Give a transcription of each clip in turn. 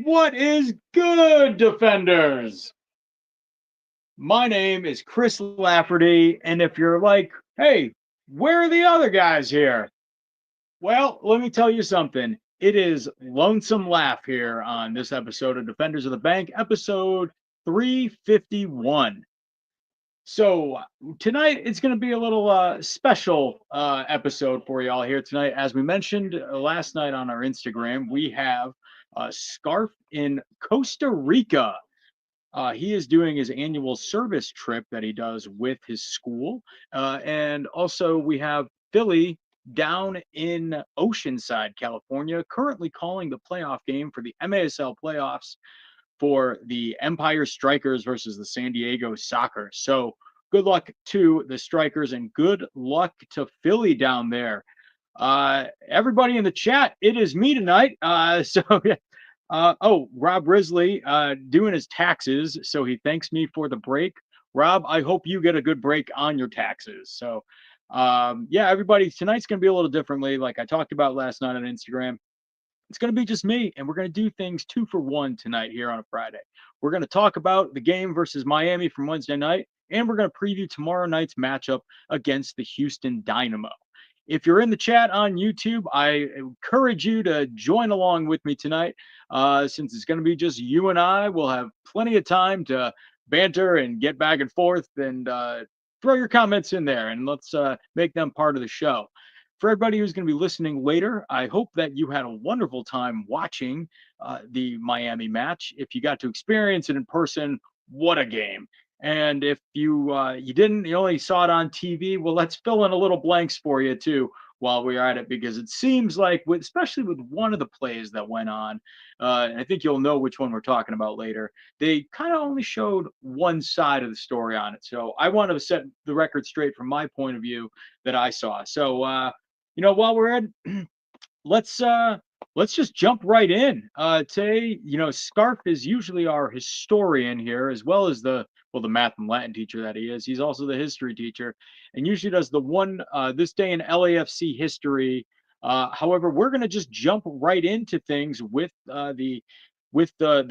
What is good, defenders? My name is Chris Lafferty, and if you're like, hey, where are the other guys here? Well, let me tell you something. It is Lonesome Laugh here on this episode of Defenders of the Bank, episode 351. So tonight it's going to be a little special episode for y'all here tonight. As we mentioned last night on our Instagram, we have Scarf in Costa Rica. He is doing his annual service trip that he does with his school. And also, we have Philly down in Oceanside, California, currently calling the playoff game for the MASL playoffs for the Empire Strikers versus the San Diego Soccer. So, good luck to the Strikers and good luck to Philly down there. Everybody in the chat, it is me tonight. Rob Risley doing his taxes, so he thanks me for the break. Rob, I hope you get a good break on your taxes. So, yeah, everybody, tonight's going to be a little differently, like I talked about last night on Instagram. It's going to be just me, and we're going to do things 2 for 1 tonight here on a Friday. We're going to talk about the game versus Miami from Wednesday night, and we're going to preview tomorrow night's matchup against the Houston Dynamo. If you're in the chat on YouTube, I encourage you to join along with me tonight. Since it's going to be just you and I, we'll have plenty of time to banter and get back and forth and throw your comments in there, and let's make them part of the show. For everybody who's going to be listening later, I hope that you had a wonderful time watching the Miami match. If you got to experience it in person, what a game! And if you didn't, you only saw it on TV. Well, let's fill in a little blanks for you too while we're at it, because it seems like, especially with one of the plays that went on, and I think you'll know which one we're talking about later. They kind of only showed one side of the story on it, so I want to set the record straight from my point of view that I saw. So, while we're at let's let's just jump right in. Today, Scarf is usually our historian here, as well as the math and Latin teacher that he is. He's also the history teacher, and usually does the one this day in LAFC history. However, we're going to just jump right into things with the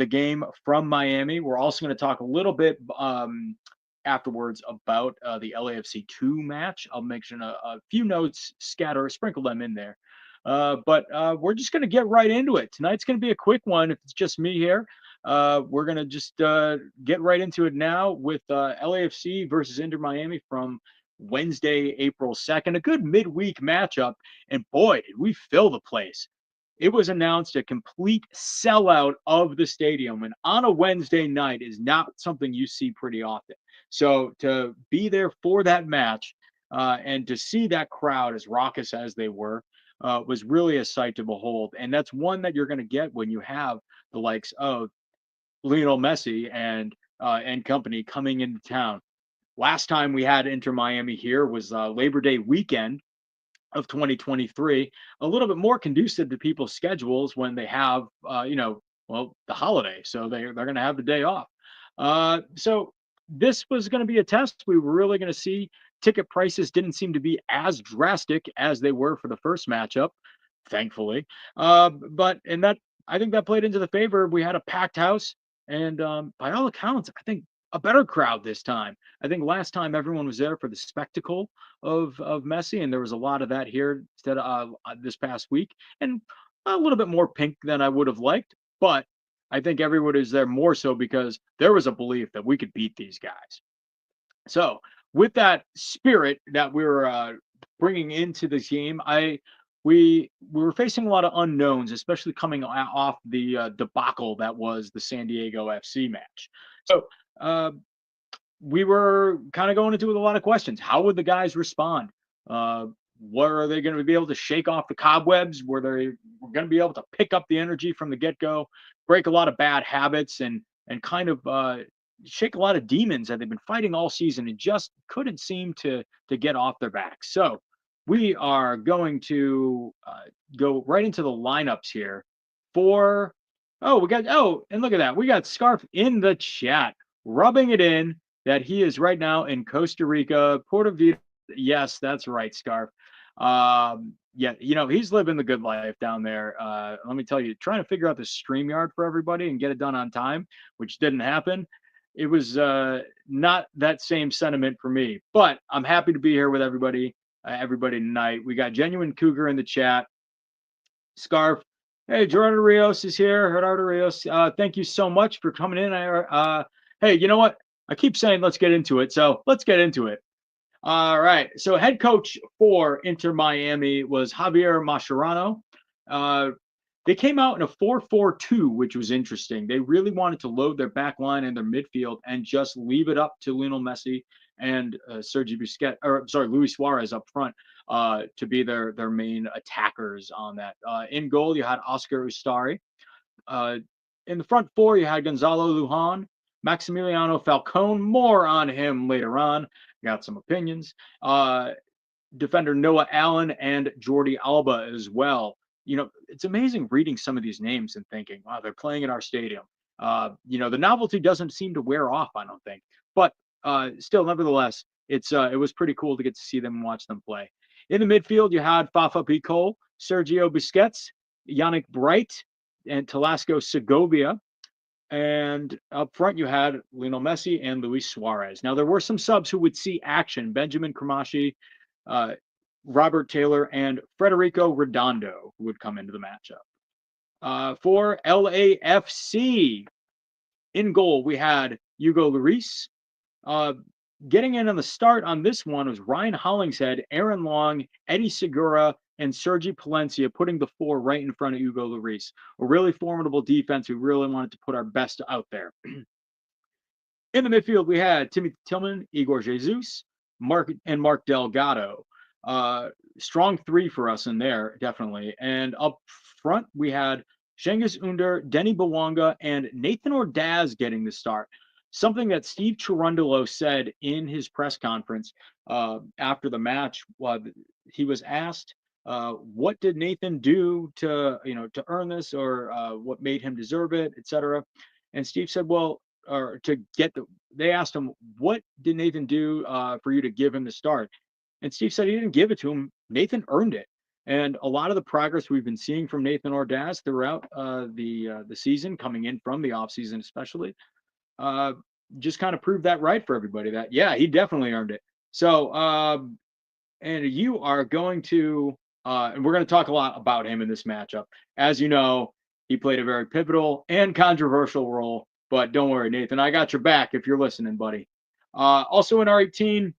game from Miami. We're also going to talk a little bit afterwards about the LAFC 2 match. I'll mention a few notes, sprinkle them in there. But we're just going to get right into it. Tonight's going to be a quick one if it's just me here. We're going to just get right into it now with LAFC versus Inter Miami from Wednesday, April 2nd. A good midweek matchup. And boy, did we fill the place. It was announced a complete sellout of the stadium. And on a Wednesday night is not something you see pretty often. So to be there for that match and to see that crowd as raucous as they were, was really a sight to behold. And that's one that you're going to get when you have the likes of Lionel Messi and company coming into town. Last time we had Inter Miami here was Labor Day weekend of 2023, a little bit more conducive to people's schedules when they have, the holiday. So they're going to have the day off. So this was going to be a test. We were really going to see. Ticket prices didn't seem to be as drastic as they were for the first matchup, thankfully. And that, I think that played into the favor. We had a packed house, and by all accounts, I think a better crowd this time. I think last time everyone was there for the spectacle of Messi, and there was a lot of that here instead of this past week, and a little bit more pink than I would have liked. But I think everyone is there more so because there was a belief that we could beat these guys. So with that spirit that we were bringing into this game, we were facing a lot of unknowns, especially coming off the debacle that was the San Diego FC match. So we were kind of going into it with a lot of questions. How would the guys respond? What are they going to be able to shake off the cobwebs? Were they going to be able to pick up the energy from the get-go, break a lot of bad habits, and kind of shake a lot of demons that they've been fighting all season and just couldn't seem to get off their backs? So we are going to go right into the lineups here for. And look at that. We got Scarf in the chat, rubbing it in that he is right now in Costa Rica, Puerto Viejo. Yes, that's right, Scarf. yeah, he's living the good life down there. Let me tell you, trying to figure out the StreamYard for everybody and get it done on time, which didn't happen. It was not that same sentiment for me, but I'm happy to be here with everybody tonight. We got Genuine Cougar in the chat. Scarf. Hey, Gerardo Rios is here. Gerardo Rios, thank you so much for coming in. Hey, you know what? I keep saying let's get into it, so let's get into it. All right. So head coach for Inter Miami was Javier Mascherano. They came out in a 4-4-2, which was interesting. They really wanted to load their back line and their midfield and just leave it up to Lionel Messi and Luis Suarez up front to be their main attackers on that. In goal, you had Oscar Ustari. In the front four, you had Gonzalo Lujan, Maximiliano Falcone. More on him later on. Got some opinions. Defender Noah Allen and Jordi Alba as well. It's amazing reading some of these names and thinking, wow, they're playing in our stadium. The novelty doesn't seem to wear off, I don't think. But still, nevertheless, it was pretty cool to get to see them and watch them play. In the midfield, you had Fafa Picol, Sergio Busquets, Yannick Bright, and Talasco Segovia. And up front, you had Lionel Messi and Luis Suarez. Now, there were some subs who would see action. Benjamin Cramashi, Robert Taylor, and Federico Redondo, who would come into the matchup. For LAFC, in goal, we had Hugo Lloris. Getting in on the start on this one was Ryan Hollingshead, Aaron Long, Eddie Segura, and Sergi Palencia, putting the four right in front of Hugo Lloris. A really formidable defense. We really wanted to put our best out there. In the midfield, we had Timothy Tillman, Igor Jesus, Mark Delgado. Strong three for us in there, definitely. And up front, we had Cengiz Under, Denny Bawanga, and Nathan Ordaz getting the start. Something that Steve Cherundolo said in his press conference after the match. He was asked, what did Nathan do to earn this, or what made him deserve it, etc. And Steve said, they asked him, what did Nathan do for you to give him the start? And Steve said he didn't give it to him. Nathan earned it. And a lot of the progress we've been seeing from Nathan Ordaz throughout the season, coming in from the offseason especially, just kind of proved that right for everybody, that, yeah, he definitely earned it. So, and you are going to, and we're going to talk a lot about him in this matchup. As you know, he played a very pivotal and controversial role, but don't worry, Nathan, I got your back if you're listening, buddy. Also in R18,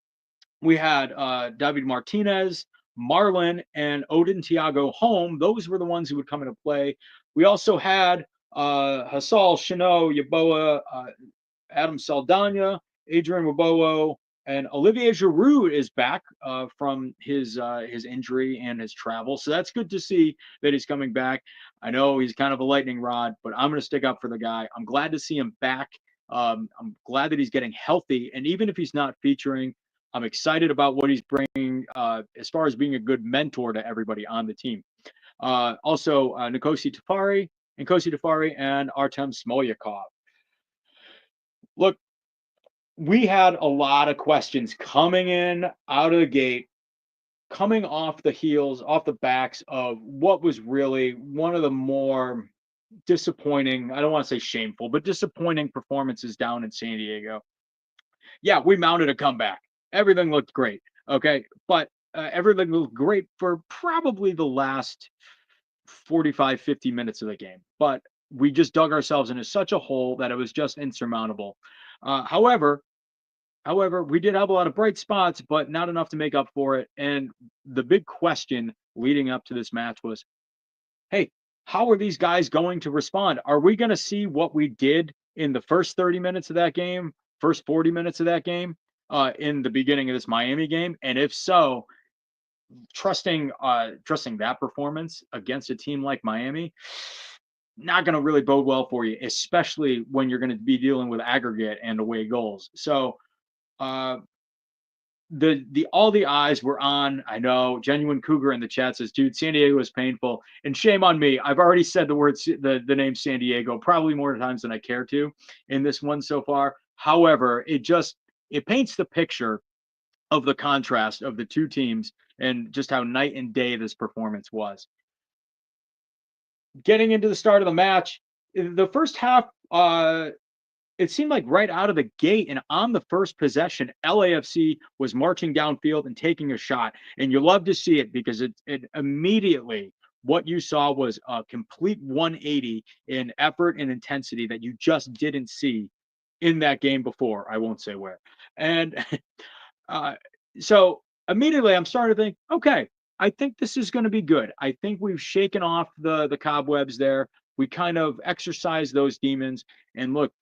we had David Martinez, Marlon, and Odin Thiago Home. Those were the ones who would come into play. We also had Hassal, Chanot, Yaboa, Adam Saldana, Adrian Wabowo, and Olivier Giroud is back from his injury and his travel. So that's good to see that he's coming back. I know he's kind of a lightning rod, but I'm going to stick up for the guy. I'm glad to see him back. I'm glad that he's getting healthy. And even if he's not featuring, I'm excited about what he's bringing as far as being a good mentor to everybody on the team. Also, Nkosi Tafari and Artem Smolyakov. Look, we had a lot of questions coming in out of the gate, coming off the backs of what was really one of the more disappointing, I don't want to say shameful, but disappointing performances down in San Diego. Yeah, we mounted a comeback. Everything looked great, okay? But everything looked great for probably the last 45, 50 minutes of the game. But we just dug ourselves into such a hole that it was just insurmountable. However, we did have a lot of bright spots, but not enough to make up for it. And the big question leading up to this match was, hey, how are these guys going to respond? Are we going to see what we did in the first 30 minutes of that game, first 40 minutes of that game, in the beginning of this Miami game? And if so, trusting that performance against a team like Miami, not going to really bode well for you, especially when you're going to be dealing with aggregate and away goals. So all the eyes were on, I know, Genuine Cougar in the chat says, dude, San Diego was painful. And shame on me. I've already said the name San Diego probably more times than I care to in this one so far. However, it paints the picture of the contrast of the two teams and just how night and day this performance was. Getting into the start of the match, the first half, it seemed like right out of the gate and on the first possession, LAFC was marching downfield and taking a shot. And you love to see it because it immediately, what you saw was a complete 180 in effort and intensity that you just didn't see in that game before. I won't say where. And uh, so immediately I'm starting to think, okay, I think this is going to be good. I think we've shaken off the cobwebs there. We kind of exercise those demons. And look,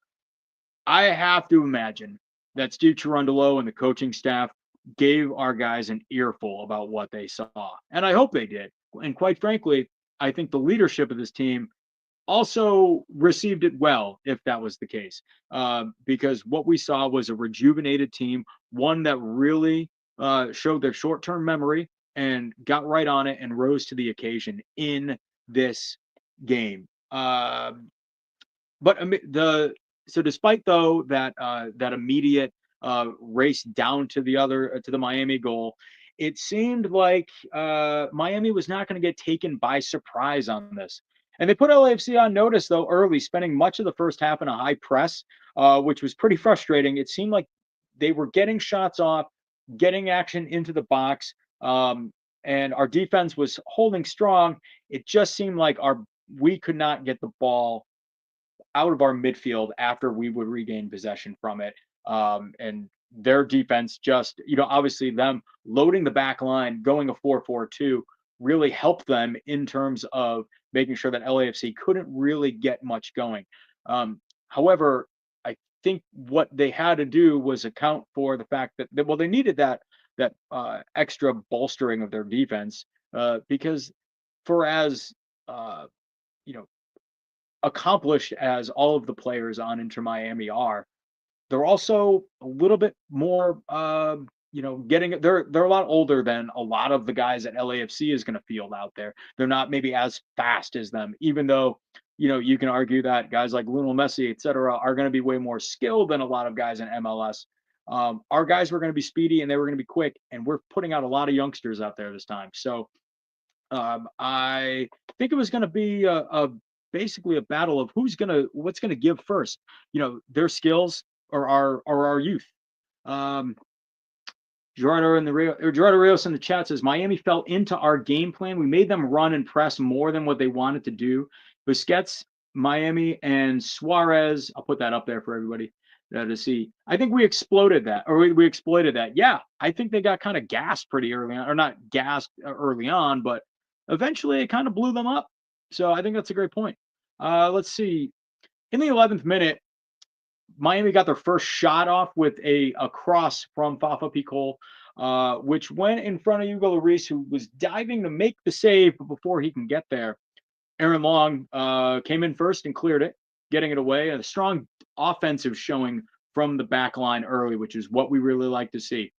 I have to imagine that Steve Cherundolo and the coaching staff gave our guys an earful about what they saw. And I hope they did. And quite frankly, I think the leadership of this team also received it well, if that was the case, because what we saw was a rejuvenated team, one that really showed their short term memory and got right on it and rose to the occasion in this game. But the so despite though that immediate race down to the Miami goal, it seemed like Miami was not going to get taken by surprise on this. And they put LAFC on notice though early, spending much of the first half in a high press, which was pretty frustrating. It seemed like they were getting shots off, getting action into the box, and our defense was holding strong. It just seemed like we could not get the ball out of our midfield after we would regain possession from it. And their defense just, obviously them loading the back line, going a 4-4-2 really helped them in terms of making sure that LAFC couldn't really get much going. However, I think what they had to do was account for the fact that well, they needed that extra bolstering of their defense because for as you know accomplished as all of the players on Inter Miami are, they're also a little bit more, they're a lot older than a lot of the guys that LAFC is going to field out there. They're not maybe as fast as them, even though, you can argue that guys like Lionel Messi, et cetera, are going to be way more skilled than a lot of guys in MLS. Our guys were going to be speedy and they were going to be quick, and we're putting out a lot of youngsters out there this time. So I think it was going to be basically a battle of what's gonna give first. Their skills or our youth. Um, Gerardo Rios in the chat says Miami fell into our game plan. We made them run and press more than what they wanted to do. Busquets, Miami, and Suarez. I'll put that up there for everybody to see. I think we exploded that, or we exploited that. Yeah, I think they got kind of gassed pretty early on, or not gassed early on, but eventually it kind of blew them up. So I think that's a great point. Let's see. In the 11th minute, Miami got their first shot off with a cross from Fafa Picol, which went in front of Hugo Lloris, who was diving to make the save, but before he can get there, Aaron Long came in first and cleared it, getting it away. A strong offensive showing from the back line early, which is what we really like to see.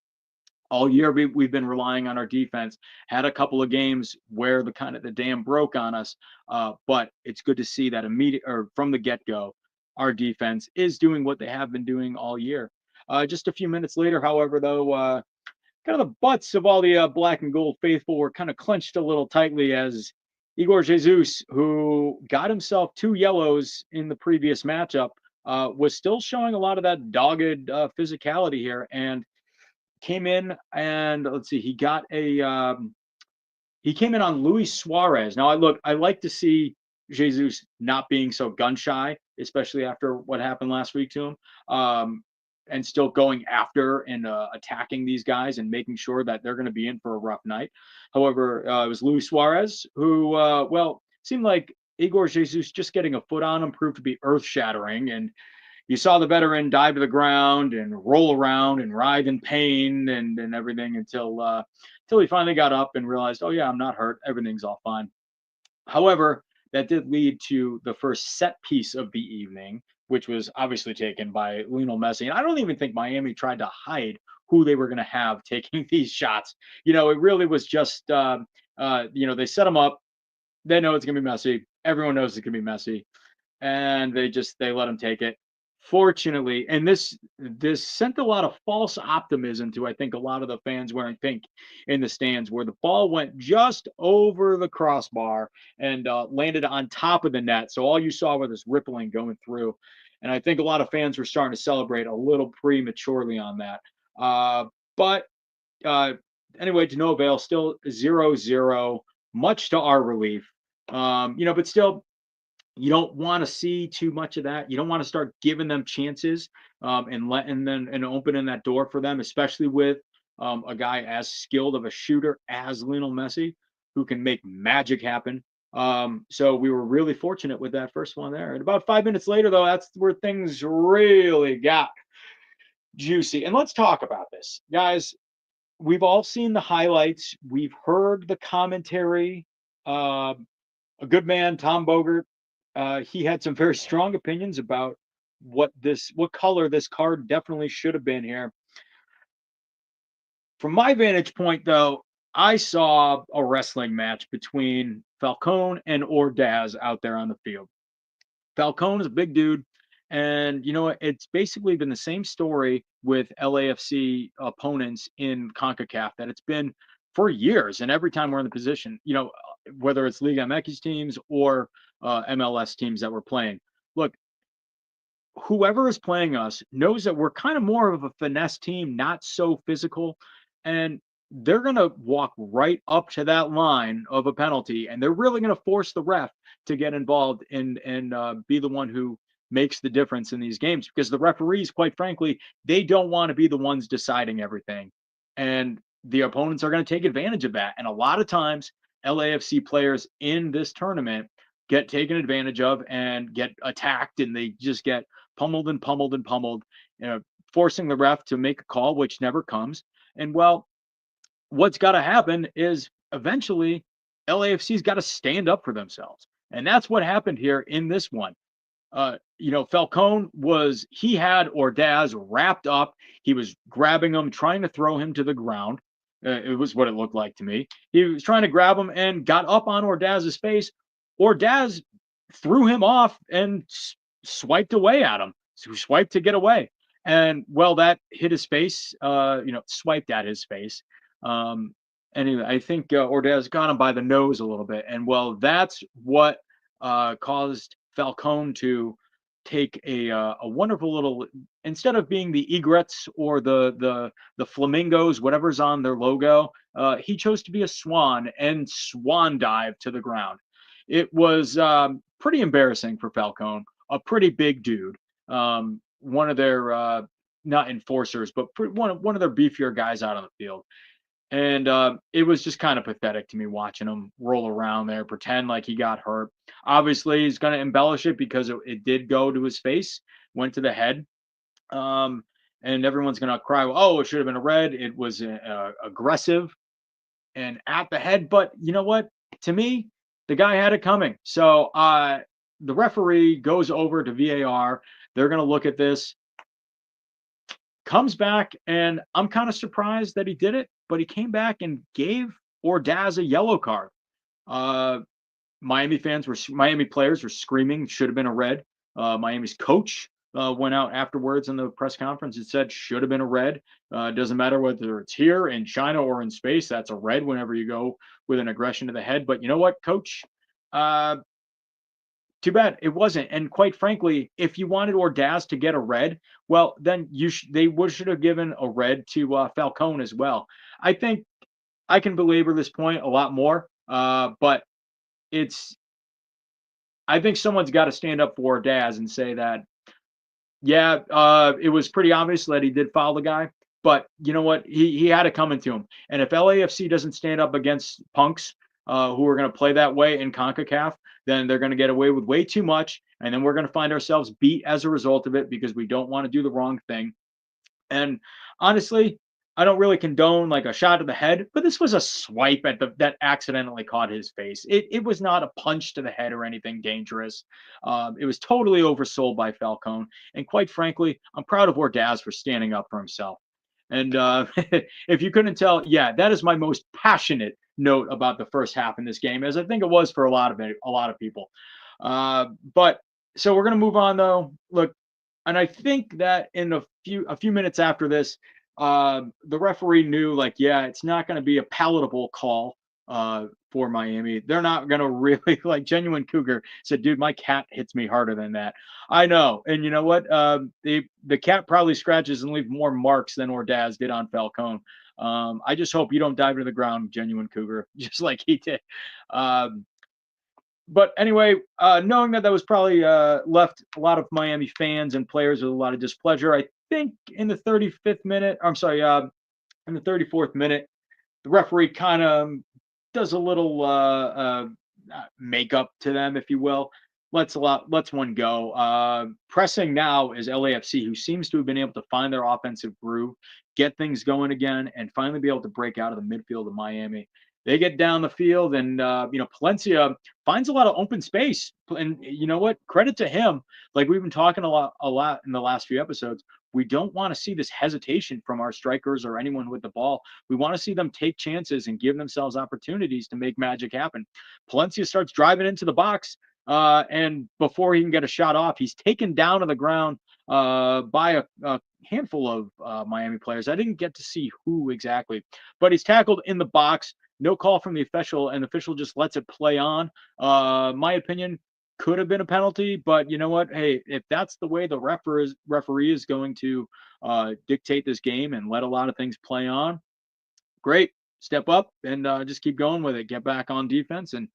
All year we've been relying on our defense. Had a couple of games where the dam broke on us, but it's good to see that from the get-go, our defense is doing what they have been doing all year. Just a few minutes later, however, though, kind of the butts of all the black and gold faithful were kind of clenched a little tightly as Igor Jesus, who got himself 2 yellows in the previous matchup, was still showing a lot of that dogged physicality here, and came in and let's see, he came in on Luis Suarez. Now I like to see Jesus not being so gun shy, especially after what happened last week to him, and still going after and attacking these guys and making sure that they're going to be in for a rough night. However, it was Luis Suarez who, seemed like Igor Jesus just getting a foot on him proved to be earth shattering, and you saw the veteran dive to the ground and roll around and writhe in pain and everything until he finally got up and realized, oh yeah, I'm not hurt. Everything's all fine. However, that did lead to the first set piece of the evening, which was obviously taken by Lionel Messi. And I don't even think Miami tried to hide who they were going to have taking these shots. It really was just, they set them up. They know it's going to be Messi. Everyone knows it's going to be Messi. And they let him take it. Fortunately, and this sent a lot of false optimism to I think a lot of the fans wearing pink in the stands, where the ball went just over the crossbar and landed on top of the net. So all you saw was this rippling going through, and I think a lot of fans were starting to celebrate a little prematurely on that. But uh, anyway, to no avail. Still 0-0, much to our relief. But still, you don't want to see too much of that. You don't want to start giving them chances and letting them and opening that door for them, especially with a guy as skilled of a shooter as Lionel Messi, who can make magic happen. So we were really fortunate with that first one there. And about 5 minutes later, though, that's where things really got juicy. And let's talk about this, guys. We've all seen the highlights. We've heard the commentary. Uh, a good man, Tom Bogert, he had some very strong opinions about what color this card definitely should have been here. From my vantage point, though, I saw a wrestling match between Falcone and Ordaz out there on the field. Falcone is a big dude, and you know what? It's basically been the same story with LAFC opponents in CONCACAF that it's been for years. And every time we're in the position, whether it's Liga MX teams or MLS teams that we're playing, look, whoever is playing us knows that we're kind of more of a finesse team, not so physical, and they're going to walk right up to that line of a penalty, and they're really going to force the ref to get involved and be the one who makes the difference in these games, because the referees, quite frankly, they don't want to be the ones deciding everything, and the opponents are going to take advantage of that. And a lot of times, LAFC players in this tournament get taken advantage of and get attacked, and they just get pummeled and pummeled and pummeled, forcing the ref to make a call, which never comes. And well, what's got to happen is eventually LAFC's got to stand up for themselves. And that's what happened here in this one. Falcone he had Ordaz wrapped up. He was grabbing him, trying to throw him to the ground. It was what it looked like to me. He was trying to grab him and got up on Ordaz's face. Ordaz threw him off and swiped away at him. So he swiped to get away. And well, that hit his face, swiped at his face. Anyway, I think Ordaz got him by the nose a little bit. And well, that's what caused Falcone to take a wonderful little, instead of being the egrets or the flamingos, whatever's on their logo, he chose to be a swan and swan dive to the ground. It was pretty embarrassing for Falcone, a pretty big dude, one of their not enforcers, but one of their beefier guys out on the field. And it was just kind of pathetic to me watching him roll around there, pretend like he got hurt. Obviously, he's going to embellish it because it did go to his face, went to the head. And everyone's going to cry, oh, it should have been a red. It was aggressive and at the head. But you know what? To me, the guy had it coming. So the referee goes over to VAR. They're going to look at this, comes back, and I'm kind of surprised that he did it, but he came back and gave Ordaz a yellow card. Miami players were screaming, should have been a red. Miami's coach went out afterwards in the press conference and said, should have been a red. Doesn't matter whether it's here in China or in space, that's a red whenever you go with an aggression to the head. But you know what, coach? Too bad it wasn't. And quite frankly, if you wanted Ordaz to get a red, well, then they should have given a red to Falcone as well. I think I can belabor this point a lot more, but I think someone's got to stand up for Ordaz and say that, yeah, it was pretty obvious that he did foul the guy, but you know what? He had it coming to him. And if LAFC doesn't stand up against punks who are going to play that way in CONCACAF, then they're going to get away with way too much. And then we're going to find ourselves beat as a result of it because we don't want to do the wrong thing. And honestly, I don't really condone like a shot to the head, but this was a swipe that accidentally caught his face. It was not a punch to the head or anything dangerous. It was totally oversold by Falcone. And quite frankly, I'm proud of Ordaz for standing up for himself. And if you couldn't tell, yeah, that is my most passionate note about the first half in this game, as I think it was for a lot of people. But so we're gonna move on though. Look, and I think that in a few minutes after this, the referee knew, like, yeah, it's not going to be a palatable call for Miami. They're not going to really like. Genuine Cougar said, "Dude, my cat hits me harder than that." I know, and you know what? The cat probably scratches and leave more marks than Ordaz did on Falcone. I just hope you don't dive to the ground, Genuine Cougar, just like he did. Um, but anyway, knowing that was probably left a lot of Miami fans and players with a lot of displeasure, I think in the 35th minute, I'm sorry, in the 34th minute, the referee kind of does a little makeup to them, if you will. Lets one go. Pressing now is LAFC, who seems to have been able to find their offensive groove, get things going again, and finally be able to break out of the midfield of Miami. They get down the field, and Palencia finds a lot of open space. And you know what? Credit to him. Like we've been talking a lot in the last few episodes. We don't want to see this hesitation from our strikers or anyone with the ball. We want to see them take chances and give themselves opportunities to make magic happen. Palencia starts driving into the box, and before he can get a shot off, he's taken down to the ground by a handful of Miami players. I didn't get to see who exactly, but he's tackled in the box. No call from the official, and the official just lets it play on. My opinion, could have been a penalty, but you know what? Hey, if that's the way the referee is going to dictate this game and let a lot of things play on, great. Step up and just keep going with it. Get back on defense and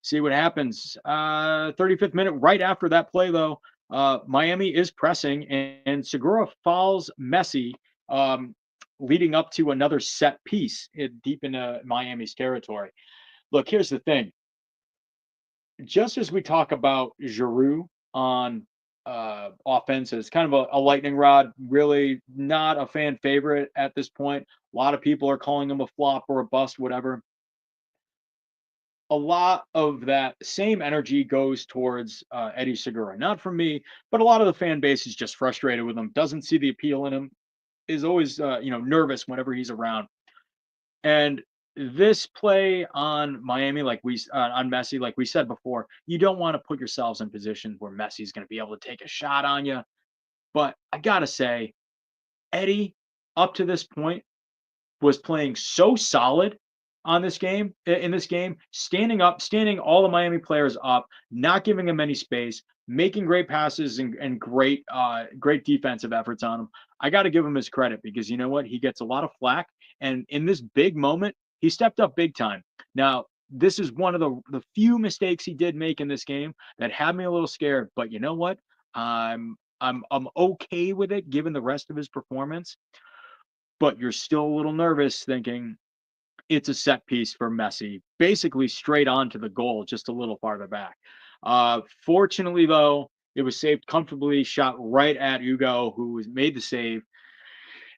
see what happens. 35th minute, right after that play, though, Miami is pressing and Segura fouls Messi, leading up to another set piece deep into Miami's territory. Look, here's the thing. Just as we talk about Giroud on offense as kind of a lightning rod, really not a fan favorite at this point. A lot of people are calling him a flop or a bust, whatever. A lot of that same energy goes towards Eddie Segura. Not from me, but a lot of the fan base is just frustrated with him, doesn't see the appeal in him, is always nervous whenever he's around. And this play on Miami, like on Messi, like we said before, you don't want to put yourselves in positions where Messi's going to be able to take a shot on you. But I gotta say, Eddie, up to this point, was playing so solid on this game in this game, standing up, standing all the Miami players up, not giving them any space, making great passes and great defensive efforts on him. I got to give him his credit because you know what? He gets a lot of flack, and in this big moment, he stepped up big time. Now, this is one of the few mistakes he did make in this game that had me a little scared, but you know what? I'm okay with it given the rest of his performance, but you're still a little nervous thinking it's a set piece for Messi, basically straight on to the goal, just a little farther back. Fortunately, though, it was saved comfortably, shot right at Hugo, who made the save,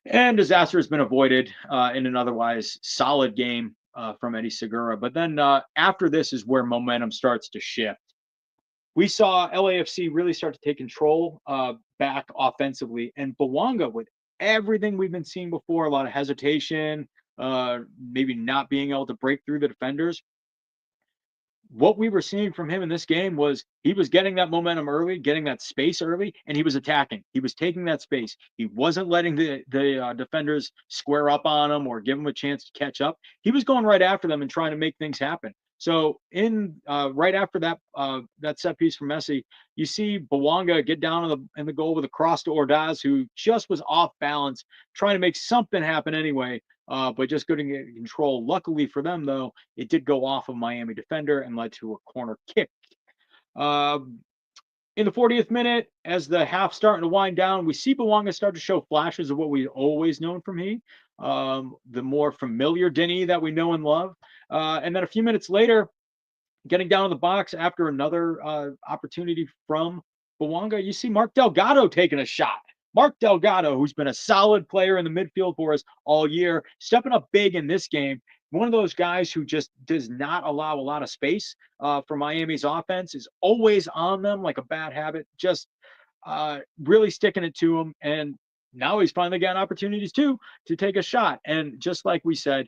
and disaster has been avoided in an otherwise solid game from Eddie Segura. But then after this is where momentum starts to shift. We saw LAFC really start to take control back offensively, and Bouanga, with everything we've been seeing before, a lot of hesitation, maybe not being able to break through the defenders. What we were seeing from him in this game was he was getting that momentum early, getting that space early, and he was attacking. He was taking that space. He wasn't letting the defenders square up on him or give him a chance to catch up. He was going right after them and trying to make things happen. So in right after that set piece from Messi, you see Bouanga get down in the goal with a cross to Ordaz, who just was off balance, trying to make something happen anyway, but just couldn't get control. Luckily for them, though, it did go off of Miami defender and led to a corner kick. In the 40th minute, as the half starting to wind down, we see Bouanga start to show flashes of what we've always known from him, the more familiar Denny that we know and love. And then a few minutes later, getting down to the box after another opportunity from Bouanga, you see Mark Delgado taking a shot. Mark Delgado, who's been a solid player in the midfield for us all year, stepping up big in this game. One of those guys who just does not allow a lot of space for Miami's offense, is always on them like a bad habit, just really sticking it to him. And now he's finally got opportunities too to take a shot. And just like we said,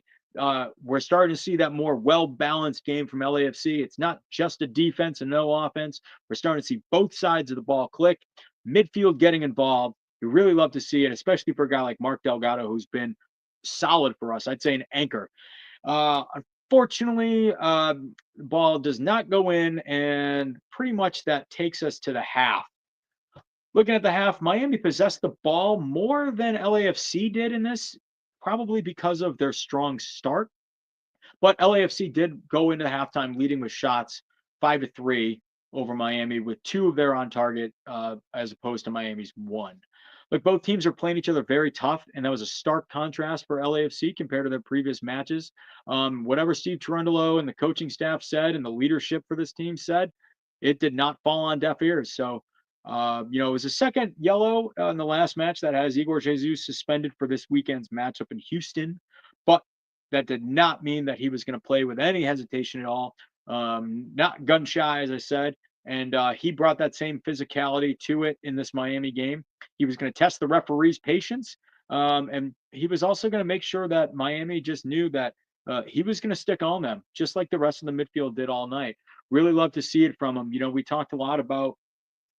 we're starting to see that more well-balanced game from LAFC. It's not just a defense and no offense. We're starting to see both sides of the ball click. midfield getting involved. You really love to see it, especially for a guy like Mark Delgado, who's been solid for us. I'd say an anchor. Unfortunately, the ball does not go in, and pretty much that takes us to the half. Looking at the half, Miami possessed the ball more than LAFC did in this, probably because of their strong start. But LAFC did go into halftime leading with shots 5-3 over Miami, with two of their on target as opposed to Miami's one. Look, both teams are playing each other very tough, and that was a stark contrast for LAFC compared to their previous matches. Whatever Steve Cherundolo and the coaching staff said and the leadership for this team said, it did not fall on deaf ears. So, it was a second yellow in the last match that has Igor Jesus suspended for this weekend's matchup in Houston. But that did not mean that he was going to play with any hesitation at all. Not gun shy, as I said. And he brought that same physicality to it in this Miami game. He was going to test the referee's patience. And he was also going to make sure that Miami just knew that he was going to stick on them, just like the rest of the midfield did all night. Really love to see it from him. We talked a lot about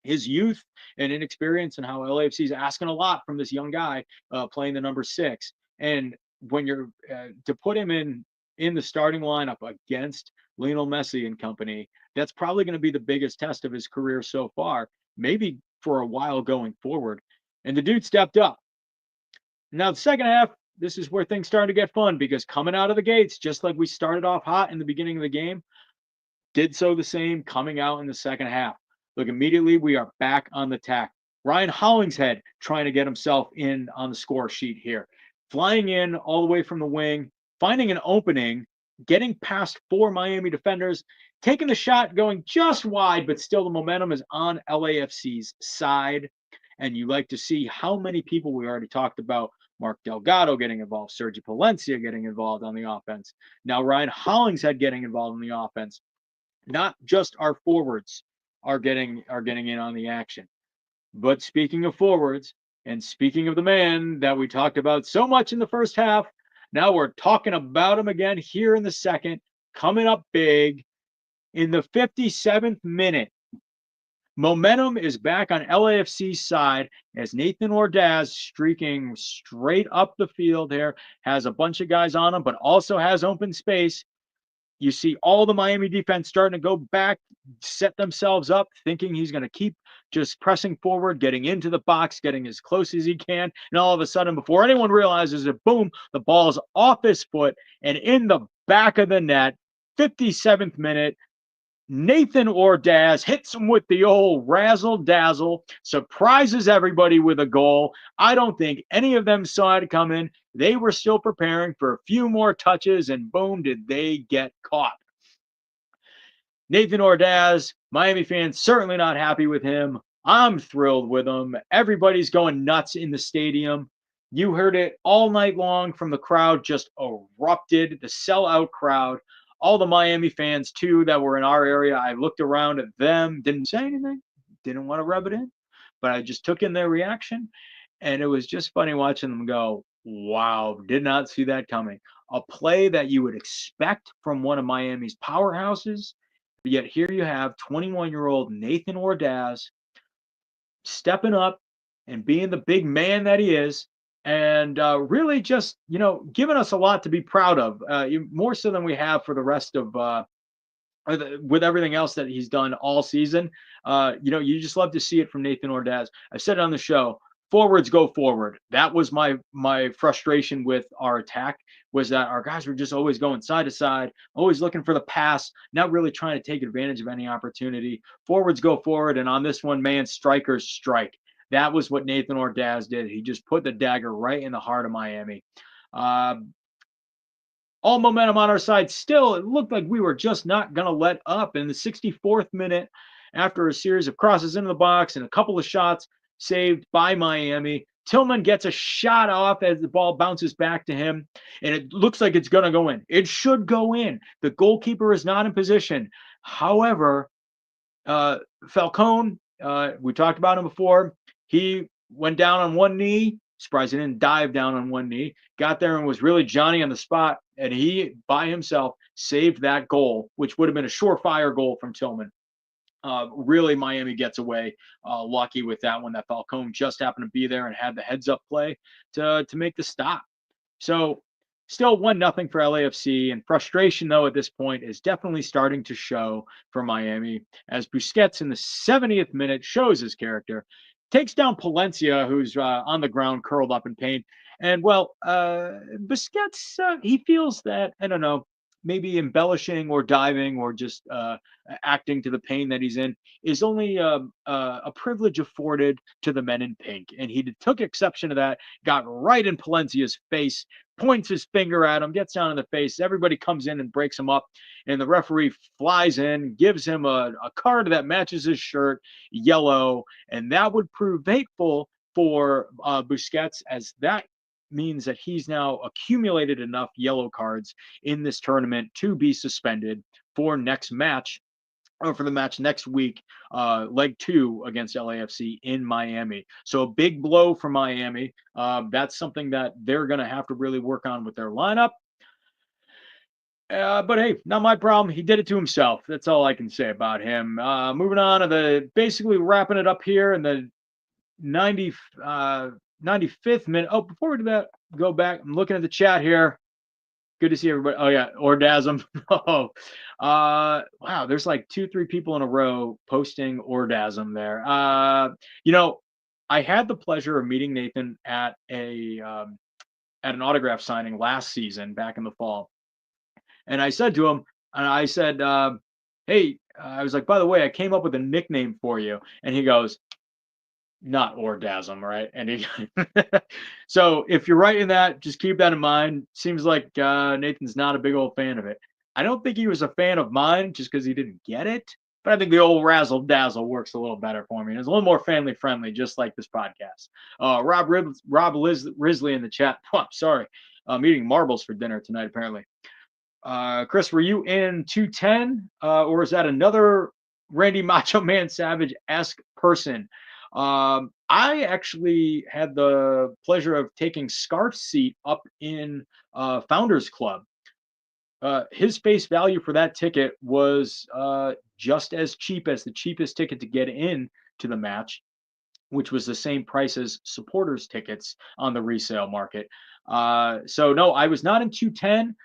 his youth and inexperience and how LAFC is asking a lot from this young guy playing the number 6. And when you're to put him in the starting lineup against Lionel Messi and company, that's probably going to be the biggest test of his career so far, maybe for a while going forward. And the dude stepped up. Now, the second half, this is where things started to get fun, because coming out of the gates, just like we started off hot in the beginning of the game, did so the same coming out in the second half. Look, immediately we are back on the attack. Ryan Hollingshead trying to get himself in on the score sheet here, flying in all the way from the wing, finding an opening, getting past 4 Miami defenders, taking the shot, going just wide, but still the momentum is on LAFC's side. And you like to see how many people we already talked about. Mark Delgado getting involved, Sergio Palencia getting involved on the offense. Now Ryan Hollingshead getting involved in the offense. Not just our forwards are getting in on the action. But speaking of forwards, and speaking of the man that we talked about so much in the first half, now we're talking about him again here in the second, coming up big in the 57th minute. Momentum is back on LAFC's side as Nathan Ordaz, streaking straight up the field here, has a bunch of guys on him, but also has open space. You see all the Miami defense starting to go back, set themselves up, thinking he's going to keep just pressing forward, getting into the box, getting as close as he can. And all of a sudden, before anyone realizes it, boom, the ball's off his foot and in the back of the net. 57th minute, Nathan Ordaz hits him with the old razzle dazzle, surprises everybody with a goal. I don't think any of them saw it coming. They were still preparing for a few more touches, and boom, did they get caught. Nathan Ordaz, Miami fans certainly not happy with him. I'm thrilled with him. Everybody's going nuts in the stadium. You heard it all night long from the crowd, just erupted, the sellout crowd. All the Miami fans, too, that were in our area, I looked around at them, didn't say anything, didn't want to rub it in, but I just took in their reaction. And it was just funny watching them go, wow, did not see that coming. A play that you would expect from one of Miami's powerhouses. But yet here you have 21-year-old Nathan Ordaz stepping up and being the big man that he is, and really just, giving us a lot to be proud of, more so than we have for the rest of with everything else that he's done all season. You just love to see it from Nathan Ordaz. I said it on the show, forwards go forward. That was my frustration with our attack, was that our guys were just always going side to side, always looking for the pass, not really trying to take advantage of any opportunity. Forwards go forward, and on this one, man, strikers strike. That was what Nathan Ordaz did. He just put the dagger right in the heart of Miami. All momentum on our side. Still, it looked like we were just not going to let up. In the 64th minute, after a series of crosses into the box and a couple of shots saved by Miami, Tillman gets a shot off as the ball bounces back to him, and it looks like it's going to go in. It should go in. The goalkeeper is not in position. However, Falcone, we talked about him before. He went down on one knee. Surprised he didn't dive down on one knee. Got there and was really Johnny on the spot. And he, by himself, saved that goal, which would have been a surefire goal from Tillman. Really, Miami gets away lucky with that one. That Falcone just happened to be there and had the heads up play to make the stop. So still 1-0 for LAFC, and frustration though at this point is definitely starting to show for Miami as Busquets in the 70th minute shows his character, takes down Palencia, who's on the ground curled up in pain. And well, Busquets, he feels that, I don't know, maybe embellishing or diving or just acting to the pain that he's in is only a privilege afforded to the men in pink. And he took exception to that, got right in Palencia's face, points his finger at him, gets down in the face. Everybody comes in and breaks him up. And the referee flies in, gives him a card that matches his shirt, yellow. And that would prove fateful for Busquets, as that means that he's now accumulated enough yellow cards in this tournament to be suspended for next match, or for the match next week, leg 2 against LAFC in Miami. So a big blow for Miami. That's something that they're going to have to really work on with their lineup. But hey, not my problem. He did it to himself. That's all I can say about him. Moving on to basically wrapping it up here in the 95th minute. Oh, before we do that, go back. I'm looking at the chat here. Good to see everybody. Oh yeah, Ordasm. Oh, wow. There's like 2-3 people in a row posting Ordasm there. I had the pleasure of meeting Nathan at an autograph signing last season back in the fall, and I said to him, "Hey," I was like, "By the way, I came up with a nickname for you," and he goes, "Not Ordasm, right?" And he, so if you're writing that, just keep that in mind. Seems like Nathan's not a big old fan of it. I don't think he was a fan of mine just because he didn't get it, but I think the old razzle dazzle works a little better for me. And it's a little more family friendly, just like this podcast. Risley in the chat. Oh, sorry, I'm eating marbles for dinner tonight apparently. Chris, were you in 210, or is that another Randy Macho Man Savage-esque person? I actually had the pleasure of taking Scarf's seat up in Founders Club. His face value for that ticket was just as cheap as the cheapest ticket to get in to the match, which was the same price as supporters tickets on the resale market. So no, I was not in 210.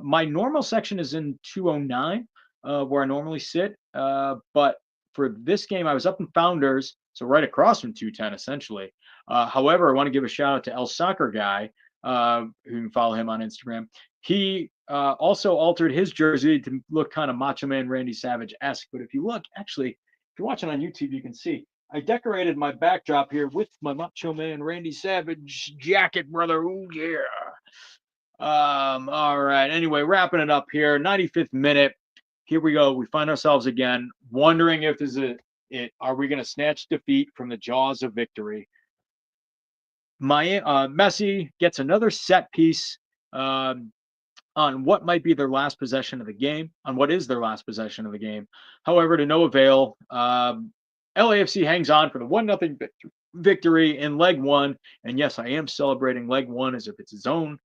My normal section is in 209, where I normally sit. But for this game, I was up in Founders, so right across from 210, essentially. However, I want to give a shout out to El Soccer Guy, who can follow him on Instagram. He also altered his jersey to look kind of Macho Man Randy Savage-esque. But if you look, actually, if you're watching on YouTube, you can see I decorated my backdrop here with my Macho Man Randy Savage jacket, brother. Oh yeah. All right. Anyway, wrapping it up here. 95th minute. Here we go. We find ourselves again wondering if this is it. Are we going to snatch defeat from the jaws of victory? Messi gets another set piece on what might be their last possession of the game, on what is their last possession of the game. However, to no avail. LAFC hangs on for the 1-0 victory in leg 1. And yes, I am celebrating leg 1 as if it's its own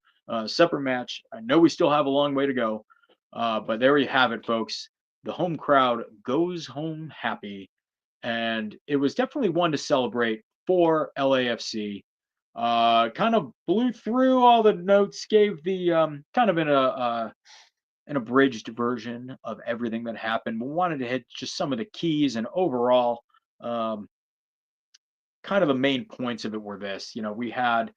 separate match. I know we still have a long way to go, but there you have it, folks. The home crowd goes home happy. And it was definitely one to celebrate for LAFC. Kind of blew through all the notes, gave the kind of an abridged version of everything that happened. We wanted to hit just some of the keys, and overall, kind of the main points of it were this. We had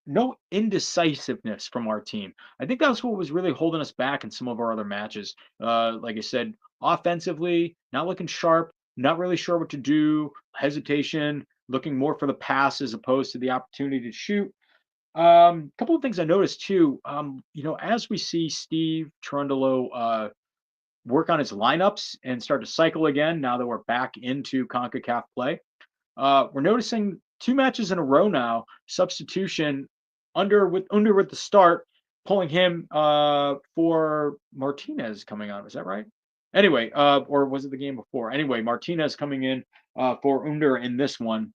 no indecisiveness from our team. I think that's what was really holding us back in some of our other matches. Like I said, offensively, not looking sharp, not really sure what to do, hesitation, looking more for the pass as opposed to the opportunity to shoot. A couple of things I noticed too. As we see Steve Cherundolo work on his lineups and start to cycle again, now that we're back into CONCACAF play, we're noticing 2 matches in a row now. Substitution under with the start, pulling him for Martinez coming on. Is that right? Anyway, or was it the game before? Anyway, Martinez coming in for Under in this one.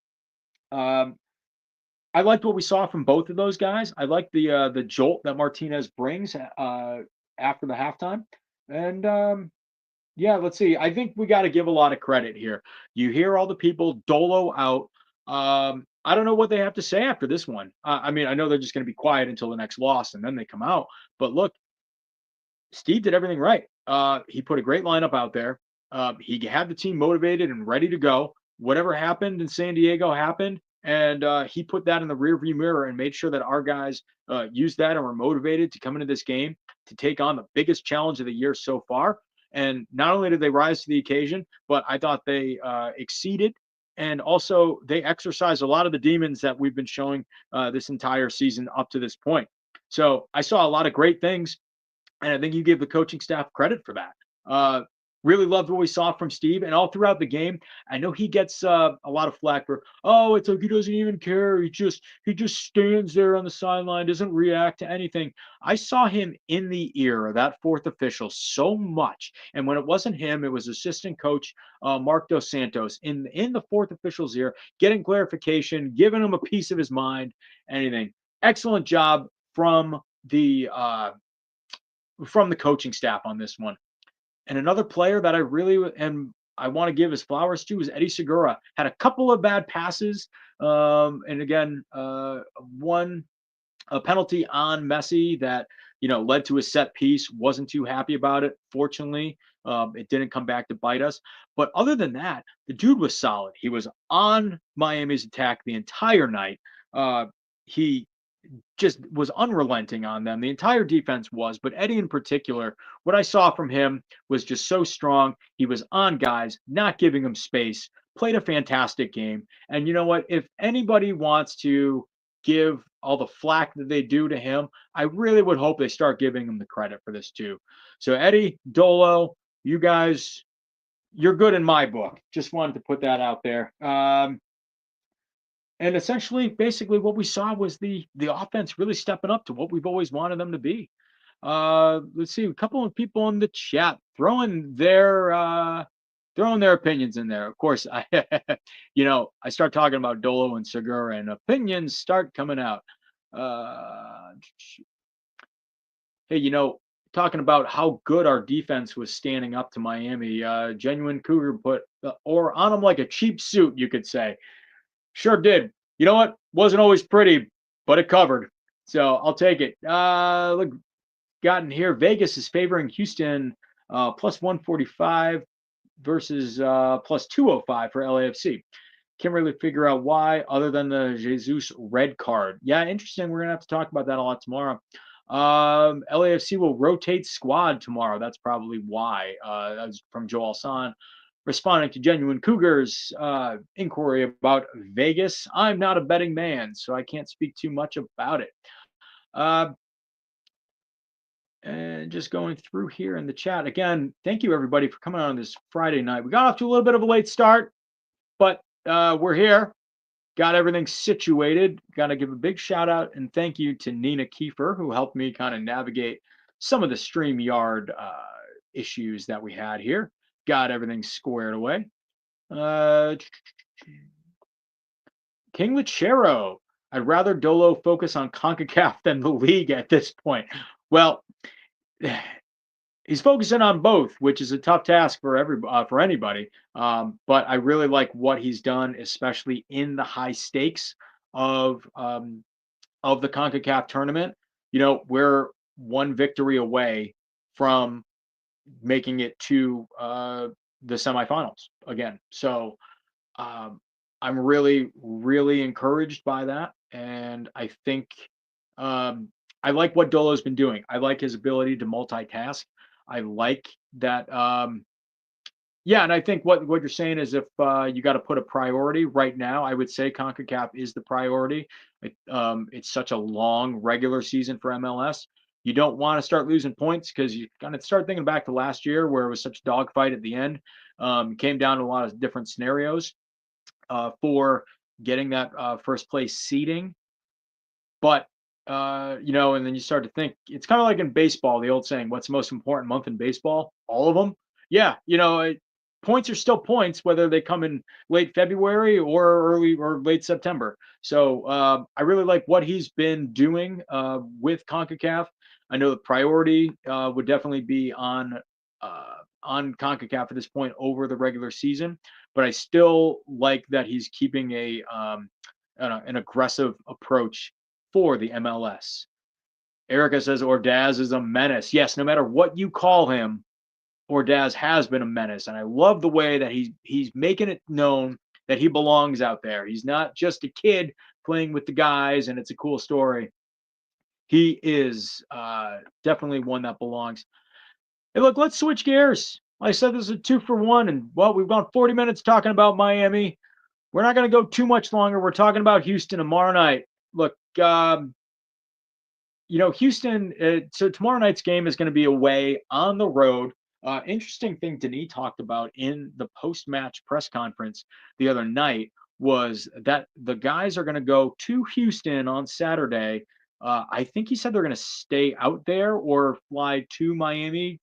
I liked what we saw from both of those guys. I like the jolt that Martinez brings after the halftime, and Yeah, let's see. I think we got to give a lot of credit here. You hear all the people Dolo out. I don't know what they have to say after this one. I mean, I know they're just going to be quiet until the next loss and then they come out. But look, Steve did everything right. He put a great lineup out there. He had the team motivated and ready to go. Whatever happened in San Diego happened, and he put that in the rearview mirror and made sure that our guys used that and were motivated to come into this game to take on the biggest challenge of the year so far. And not only did they rise to the occasion, but I thought they exceeded. And also, they exercised a lot of the demons that we've been showing this entire season up to this point. So I saw a lot of great things, and I think you give the coaching staff credit for that. Really loved what we saw from Steve, and all throughout the game, I know he gets a lot of flack for, oh, it's like he doesn't even care. He just stands there on the sideline, doesn't react to anything. I saw him in the ear of that fourth official so much, and when it wasn't him, it was assistant coach Mark Dos Santos in the fourth official's ear, getting clarification, giving him a piece of his mind, anything. Excellent job from the coaching staff on this one. And another player that I really and I want to give his flowers to is Eddie Segura. Had a couple of bad passes, and again, one a penalty on Messi that led to a set piece. Wasn't too happy about it. Fortunately, it didn't come back to bite us. But other than that, the dude was solid. He was on Miami's attack the entire night. He just was unrelenting on them. The entire defense was, but Eddie in particular, what I saw from him was just so strong. He was on guys, not giving them space, played a fantastic game. And you know what? If anybody wants to give all the flack that they do to him, I really would hope they start giving him the credit for this too. So Eddie, Dolo, you guys, you're good in my book. Just wanted to put that out there. And essentially, basically, what we saw was the offense really stepping up to what we've always wanted them to be. Let's see, a couple of people in the chat throwing their opinions in there. Of course, I I start talking about Dolo and Segura, and opinions start coming out. Hey, talking about how good our defense was standing up to Miami. Genuine Cougar put or on them like a cheap suit, you could say. Sure did. You know what? Wasn't always pretty, but it covered. So I'll take it. Look, gotten here. Vegas is favoring Houston plus 145 versus plus 205 for LAFC. Can't really figure out why, other than the Jesus red card. Yeah, interesting. We're gonna have to talk about that a lot tomorrow. LAFC will rotate squad tomorrow. That's probably why. That was from Joel San responding to Genuine Cougars inquiry about Vegas. I'm not a betting man, so I can't speak too much about it. And just going through here in the chat again, thank you everybody for coming on this Friday night. We got off to a little bit of a late start, but we're here. Got everything situated. Got to give a big shout out and thank you to Nina Kiefer, who helped me kind of navigate some of the StreamYard issues that we had here. Got everything squared away. King Lechero. I'd rather Dolo focus on CONCACAF than the league at this point. Well, he's focusing on both, which is a tough task for anybody. But I really like what he's done, especially in the high stakes of the CONCACAF tournament. We're one victory away from making it to the semifinals again. So I'm really, really encouraged by that, and I think I like what Dolo's been doing. I like his ability to multitask. I like that. Yeah, and I think what you're saying is if you got to put a priority right now, I would say CONCACAF is the priority. It's such a long regular season for MLS. You don't want to start losing points because you kind of start thinking back to last year where it was such a dogfight at the end. Came down to a lot of different scenarios for getting that first place seeding. But and then you start to think it's kind of like in baseball, the old saying, "What's the most important month in baseball?" All of them. Yeah, points are still points, whether they come in late February or early or late September. So I really like what he's been doing with CONCACAF. I know the priority would definitely be on on CONCACAF at this point over the regular season, but I still like that he's keeping an aggressive approach for the MLS. Erica says Ordaz is a menace. Yes, no matter what you call him, Ordaz has been a menace, and I love the way that he's making it known that he belongs out there. He's not just a kid playing with the guys, and it's a cool story. He is definitely one that belongs. Hey, look, let's switch gears. Like I said, this is a 2-for-1, and well, we've gone 40 minutes talking about Miami. We're not going to go too much longer. We're talking about Houston tomorrow night. Look, Houston. So tomorrow night's game is going to be away on the road. Interesting thing Denis talked about in the post-match press conference the other night was that the guys are going to go to Houston on Saturday. I think he said they're going to stay out there or fly to Miami,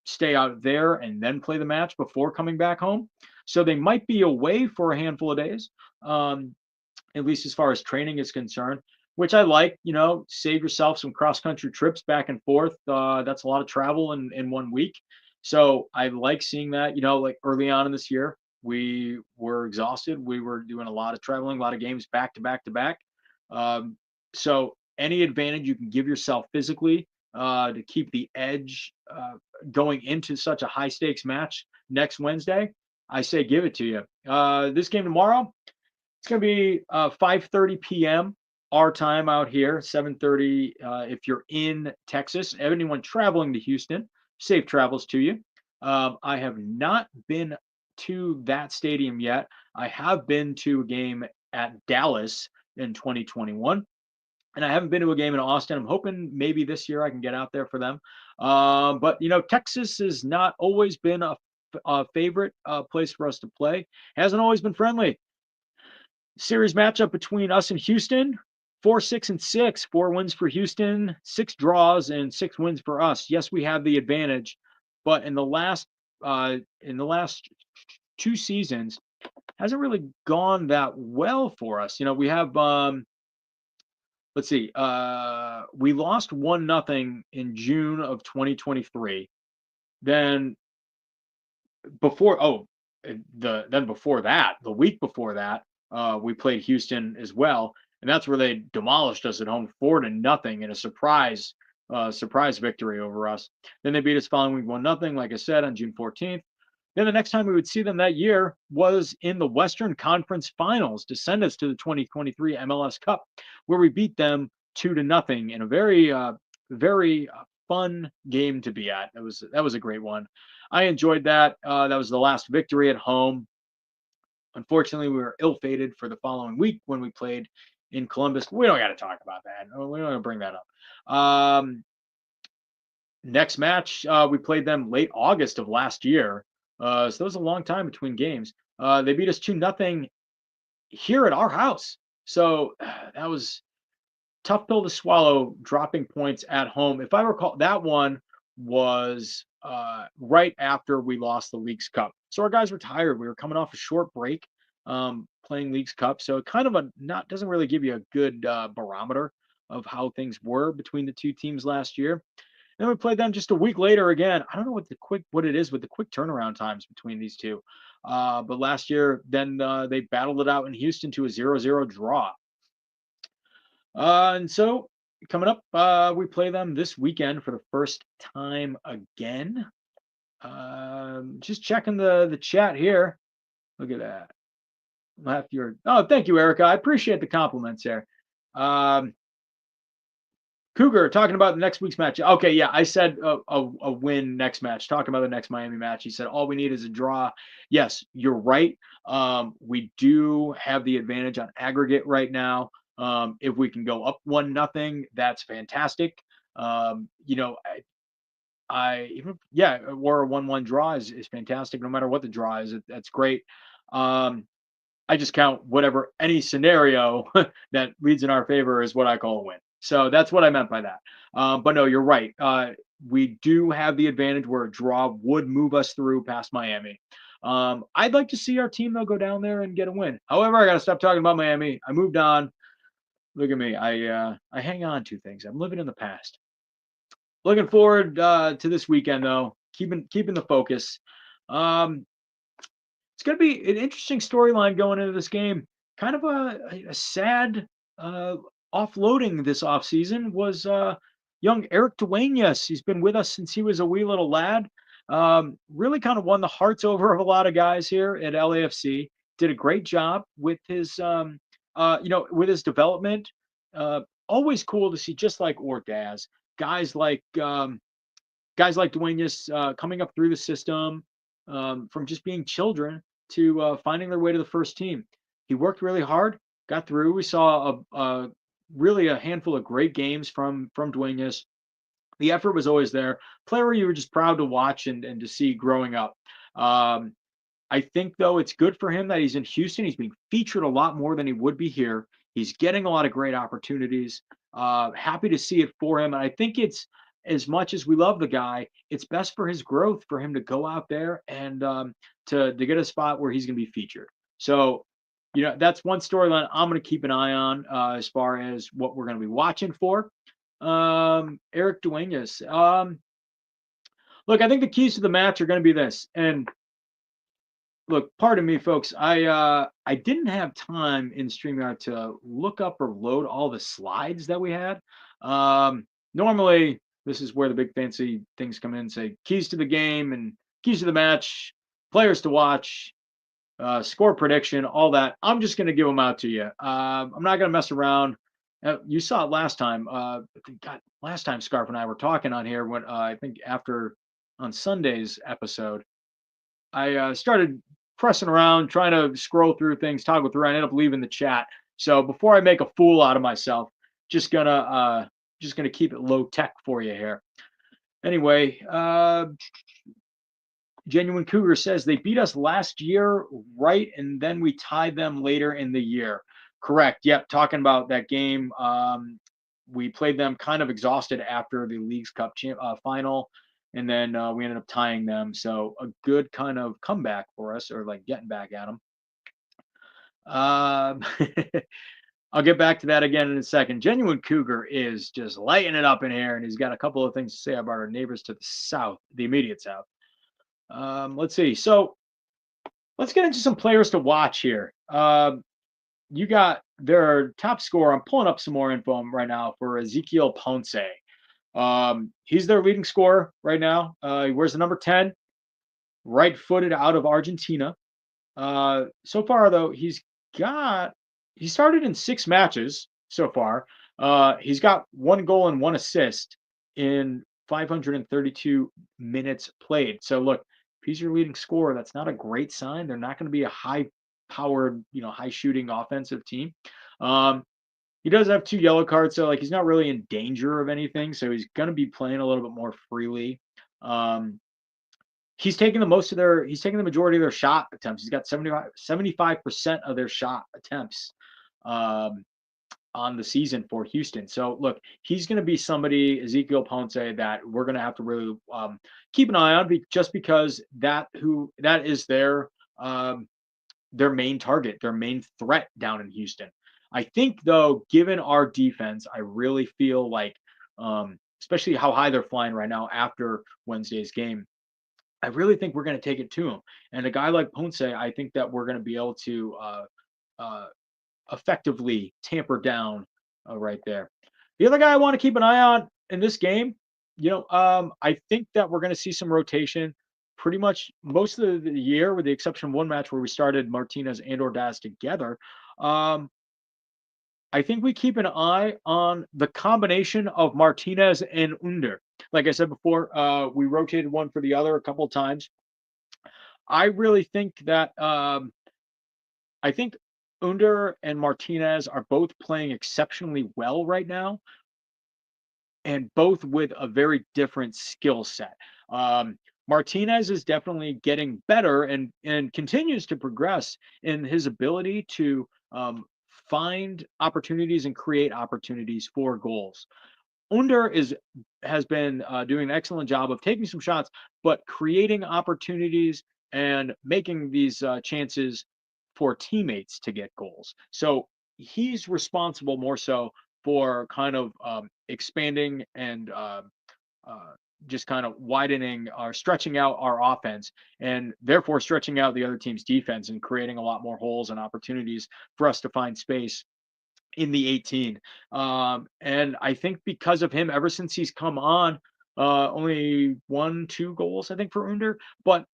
stay out there, and then play the match before coming back home. So they might be away for a handful of days, at least as far as training is concerned, which I like. Save yourself some cross-country trips back and forth. That's a lot of travel in 1 week. So I like seeing that. Like early on in this year, we were exhausted. We were doing a lot of traveling, a lot of games back to back to back. So any advantage you can give yourself physically to keep the edge going into such a high stakes match next Wednesday, I say give it to you. This game tomorrow, it's going to be 5:30 p.m. our time out here, 7:30 if you're in Texas. Anyone traveling to Houston, safe travels to you. I have not been to that stadium yet. I have been to a game at Dallas in 2021, and I haven't been to a game in Austin. I'm hoping maybe this year I can get out there for them. But Texas has not always been a favorite place for us to play. Hasn't always been friendly. Series matchup between us and Houston. 4-6-6, 4 wins for Houston, 6 draws, and 6 wins for us. Yes, we have the advantage, but in the last 2 seasons, hasn't really gone that well for us. We have let's see, we lost 1-0 in June of 2023. Then before that, the week before that, we played Houston as well. And that's where they demolished us at home 4-0 in a surprise victory over us. Then they beat us following week 1-0, like I said, on June 14th. Then the next time we would see them that year was in the Western Conference Finals to send us to the 2023 MLS Cup, where we beat them 2-0 in a very fun game to be at. That was a great one. I enjoyed that. That was the last victory at home. Unfortunately, we were ill-fated for the following week when we played in Columbus. We don't got to talk about that. We don't want to bring that up. Next match, we played them late August of last year. So there was a long time between games. They beat us 2-0 here at our house. So that was tough pill to swallow, dropping points at home. If I recall, that one was right after we lost the Leagues Cup. So our guys were tired. We were coming off a short break playing Leagues Cup. So it kind of doesn't really give you a good barometer of how things were between the two teams last year. And then we played them just a week later again. I don't know what it is with the quick turnaround times between these two. But last year, then they battled it out in Houston to a 0-0 draw. And so coming up, we play them this weekend for the first time again. Just checking the chat here. Look at that. Thank you, Erica. I appreciate the compliments there. Cougar talking about the next week's match. Okay, yeah, I said a win next match. Talking about the next Miami match. He said all we need is a draw. Yes, you're right. We do have the advantage on aggregate right now. If we can go up 1-0, that's fantastic. Or a 1-1 draw is fantastic. No matter what the draw is, that's great. I just count any scenario that leads in our favor is what I call a win. So that's what I meant by that. But no, you're right. We do have the advantage where a draw would move us through past Miami. I'd like to see our team, though, go down there and get a win. However, I got to stop talking about Miami. I moved on. Look at me. I hang on to things. I'm living in the past. Looking forward to this weekend, though. keeping the focus. Um, it's going to be an interesting storyline going into this game. Kind of a sad uh, offloading this offseason was young Eric Duenas. He's been with us since he was a wee little lad. Really kind of won the hearts over of a lot of guys here at LAFC. Did a great job with his, with his development. Always cool to see, just like Ordaz, guys like Duenas coming up through the system from just being children to finding their way to the first team. He worked really hard, got through. We saw really a handful of great games from Duenas. The effort was always there. Player you were just proud to watch and to see growing up. Um, I think though it's good for him that he's in Houston. He's being featured a lot more than he would be here. He's getting a lot of great opportunities. Happy to see it for him, and I think it's, as much as we love the guy, it's best for his growth for him to go out there and to get a spot where he's going to be featured. So, that's one storyline I'm going to keep an eye on as far as what we're going to be watching for. Eric Duenas. Look, I think the keys to the match are going to be this, and look, pardon me, folks. I didn't have time in StreamYard to look up or load all the slides that we had. Normally, this is where the big fancy things come in, say keys to the game and keys to the match, players to watch, score prediction, all that. I'm just going to give them out to you. I'm not going to mess around. You saw it last time. Last time Scarf and I were talking on here when I think after on Sunday's episode. I started pressing around, trying to scroll through things, toggle through. I ended up leaving the chat. So before I make a fool out of myself, just gonna keep it low tech for you here. Anyway, Genuine Cougar says they beat us last year, right, and then we tied them later in the year. Correct. Yep. Talking about that game. We played them kind of exhausted after the Leagues Cup final, and then we ended up tying them. So a good kind of comeback for us, or like getting back at them. I'll get back to that again in a second. Genuine Cougar is just lighting it up in here, and he's got a couple of things to say about our neighbors to the south, the immediate south. Let's see. So let's get into some players to watch here. You got their top scorer. I'm pulling up some more info right now for Ezequiel Ponce. He's their leading scorer right now. He wears the number 10, right-footed out of Argentina. So far, though, he started in 6 matches so far. He's got 1 goal and 1 assist in 532 minutes played. So look, if he's your leading scorer, that's not a great sign. They're not going to be a high-powered, high-shooting offensive team. He does have 2 yellow cards, so like he's not really in danger of anything. So he's going to be playing a little bit more freely. He's taking the majority of their shot attempts. He's got 75% of their shot attempts on the season for Houston. So look, he's going to be somebody, Ezequiel Ponce, that we're going to have to really keep an eye on, just because that is their main target, their main threat down in Houston. I think, though, given our defense, I really feel like, especially how high they're flying right now after Wednesday's game, I really think we're going to take it to him. And a guy like Ponce, I think that we're going to be able to effectively tamper down right there. The other guy I want to keep an eye on in this game, I think that we're going to see some rotation pretty much most of the year, with the exception of one match where we started Martinez and Ordaz together. I think we keep an eye on the combination of Martinez and Under. Like I said before, we rotated one for the other a couple of times. I really think that I think Under and Martinez are both playing exceptionally well right now, and both with a very different skill set. Martinez is definitely getting better and continues to progress in his ability to find opportunities and create opportunities for goals. Under has been doing an excellent job of taking some shots, but creating opportunities and making these chances for teammates to get goals. So he's responsible more so for kind of expanding and just kind of widening or stretching out our offense and therefore stretching out the other team's defense and creating a lot more holes and opportunities for us to find space in the 18. And I think because of him, ever since he's come on, only 1, 2 goals, I think, for Under, but